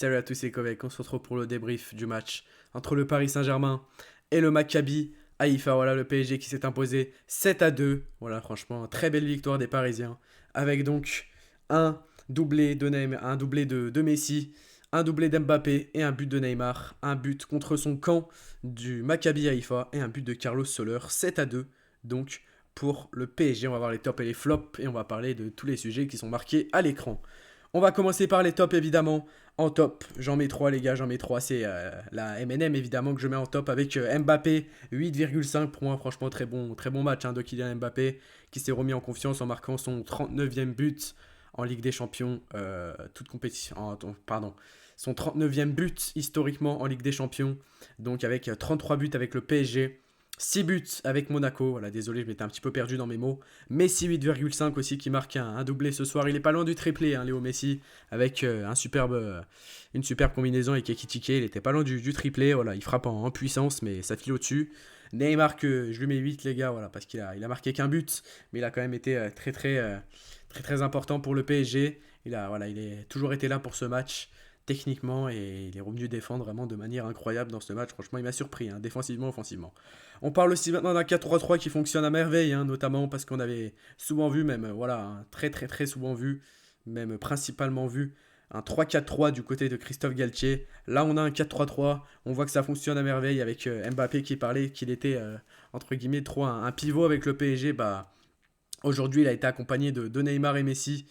Salut à tous, c'est Kovek. On se retrouve pour le débrief du match entre le Paris Saint-Germain et le Maccabi Haïfa. Voilà, le PSG qui s'est imposé 7-2. Voilà, franchement, très belle victoire des Parisiens. Avec donc un doublé de Neymar, un doublé de Messi, un doublé d'Mbappé et un but de Neymar. Un but contre son camp du Maccabi Haïfa et un but de Carlos Soler. 7-2 donc pour le PSG. On va voir les tops et les flops et on va parler de tous les sujets qui sont marqués à l'écran. On va commencer par les tops évidemment. En top, j'en mets 3 les gars, j'en mets 3. C'est la M&M évidemment que je mets en top avec Mbappé 8,5 pour moi, franchement très bon match de Kylian Mbappé qui s'est remis en confiance en marquant son 39e but en Ligue des Champions, toute compétition, pardon, son 39e but historiquement en Ligue des Champions, donc avec 33 buts avec le PSG. 6 buts avec Monaco, voilà, désolé, je m'étais un petit peu perdu dans mes mots. Messi 8,5 aussi qui marque un doublé ce soir. Il est pas loin du triplé, Léo Messi, avec une superbe combinaison avec Ekitike. Il était pas loin du triplé, voilà, il frappe en puissance, mais ça file au-dessus. Neymar, que je lui mets 8, les gars, voilà, parce qu'il a marqué qu'un but, mais il a quand même été très important pour le PSG. Il est toujours été là pour ce match techniquement et il est revenu défendre vraiment de manière incroyable dans ce match. Franchement, il m'a surpris, défensivement, offensivement. On parle aussi maintenant d'un 4-3-3 qui fonctionne à merveille, notamment parce qu'on avait souvent vu, même très souvent vu, même principalement vu, un 3-4-3 du côté de Christophe Galtier. Là, on a un 4-3-3, on voit que ça fonctionne à merveille avec Mbappé qui parlait qu'il était, entre guillemets, trop un pivot avec le PSG. Bah, aujourd'hui, il a été accompagné de Neymar et Messi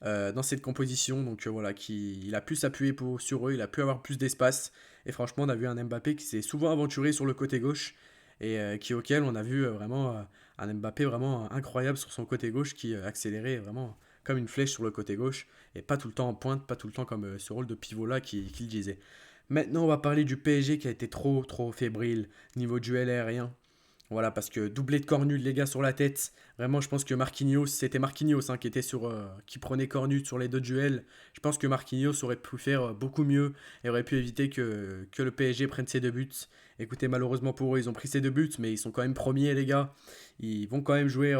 dans cette composition. Donc voilà, il a pu s'appuyer sur eux, il a pu avoir plus d'espace. Et franchement, on a vu un Mbappé qui s'est souvent aventuré sur le côté gauche et auquel on a vu vraiment un Mbappé vraiment incroyable sur son côté gauche qui accélérait vraiment comme une flèche sur le côté gauche et pas tout le temps en pointe, pas tout le temps comme ce rôle de pivot là qu'il disait. Maintenant, on va parler du PSG qui a été trop fébrile niveau duel aérien. Voilà, parce que doublé de Cornu, les gars, sur la tête. Vraiment, je pense que Marquinhos, c'était Marquinhos qui était qui prenait Cornu sur les deux duels. Je pense que Marquinhos aurait pu faire beaucoup mieux et aurait pu éviter que le PSG prenne ses deux buts. Écoutez, malheureusement pour eux, ils ont pris ces deux buts, mais ils sont quand même premiers, les gars. Ils vont quand même jouer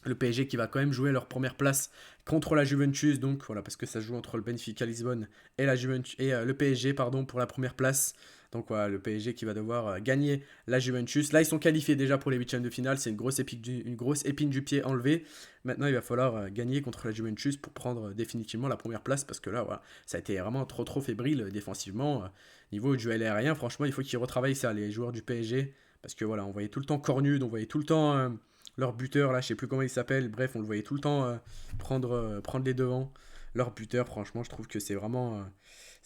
le PSG qui va quand même jouer leur première place contre la Juventus, donc voilà, parce que ça joue entre le Benfica Lisbonne et la Juventus et le PSG, pardon, pour la première place. Donc voilà, le PSG qui va devoir gagner la Juventus. Là, ils sont qualifiés déjà pour les huitièmes de finale. C'est une grosse épine du pied enlevée. Maintenant, il va falloir gagner contre la Juventus pour prendre définitivement la première place. Parce que là, voilà, ça a été vraiment trop fébrile défensivement. Niveau duel aérien, franchement, il faut qu'ils retravaillent ça, les joueurs du PSG. Parce que voilà, on voyait tout le temps Cornu, on voyait tout le temps leur buteur, là, je sais plus comment il s'appelle. Bref, on le voyait tout le temps prendre les devants. Leur buteur, franchement, je trouve que c'est vraiment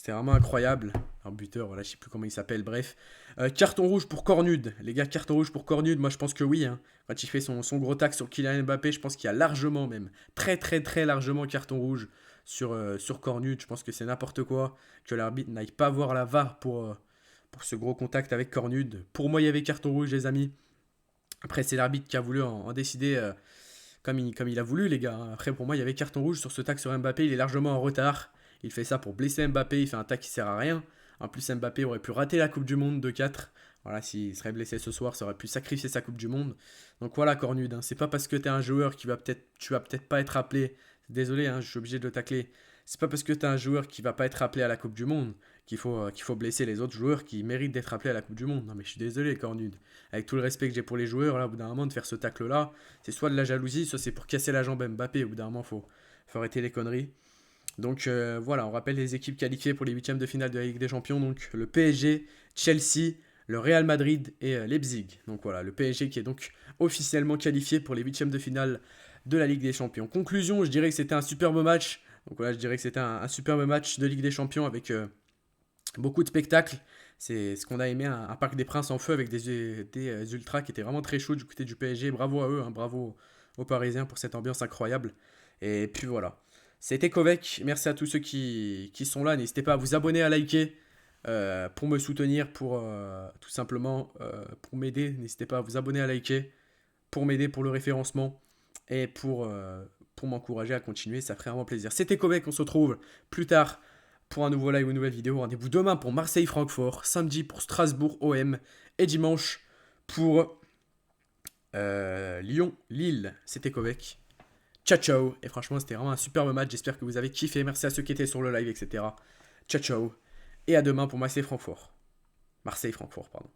incroyable. Un buteur, voilà, je sais plus comment il s'appelle, bref. Carton rouge pour Cornude. Les gars, carton rouge pour Cornude, moi je pense que oui. Quand il fait son gros tac sur Kylian Mbappé, je pense qu'il y a largement même, très largement carton rouge sur Cornude. Je pense que c'est n'importe quoi. Que l'arbitre n'aille pas voir la VAR pour ce gros contact avec Cornude. Pour moi, il y avait carton rouge, les amis. Après, c'est l'arbitre qui a voulu en décider comme il a voulu, les gars. Après, pour moi, il y avait carton rouge sur ce tac sur Mbappé. Il est largement en retard. Il fait ça pour blesser Mbappé. Il fait un tac qui sert à rien. En plus, Mbappé aurait pu rater la Coupe du Monde de 4. Voilà, s'il serait blessé ce soir, ça aurait pu sacrifier sa Coupe du Monde. Donc voilà, Cornude, c'est pas parce que t'es un joueur tu vas peut-être pas être appelé. Désolé, je suis obligé de le tacler. C'est pas parce que t'es un joueur qui va pas être appelé à la Coupe du Monde qu'il faut blesser les autres joueurs qui méritent d'être appelés à la Coupe du Monde. Non, mais je suis désolé, Cornude. Avec tout le respect que j'ai pour les joueurs, là, au bout d'un moment, de faire ce tacle-là, c'est soit de la jalousie, soit c'est pour casser la jambe à Mbappé. Au bout d'un moment, faut arrêter les conneries. Donc voilà, on rappelle les équipes qualifiées pour les huitièmes de finale de la Ligue des Champions. Donc le PSG, Chelsea, le Real Madrid et Leipzig. Donc voilà, le PSG qui est donc officiellement qualifié pour les huitièmes de finale de la Ligue des Champions. Conclusion, je dirais que c'était un superbe match. Donc voilà, je dirais que c'était un superbe match de Ligue des Champions avec beaucoup de spectacles. C'est ce qu'on a aimé, un Parc des Princes en feu avec des ultras qui étaient vraiment très chauds du côté du PSG. Bravo à eux, bravo aux Parisiens pour cette ambiance incroyable. Et puis voilà. C'était Kovek. Merci à tous ceux qui sont là. N'hésitez pas à vous abonner, à liker pour me soutenir, pour tout simplement pour m'aider. N'hésitez pas à vous abonner, à liker pour m'aider pour le référencement et pour m'encourager à continuer. Ça ferait vraiment plaisir. C'était Kovek. On se retrouve plus tard pour un nouveau live ou une nouvelle vidéo. Rendez-vous demain pour Marseille-Francfort, samedi pour Strasbourg-OM et dimanche pour Lyon-Lille. C'était Kovek. Ciao ciao. Et franchement, c'était vraiment un superbe match. J'espère que vous avez kiffé. Merci à ceux qui étaient sur le live, etc. Ciao ciao. Et à demain pour Marseille-Francfort. Marseille-Francfort, pardon.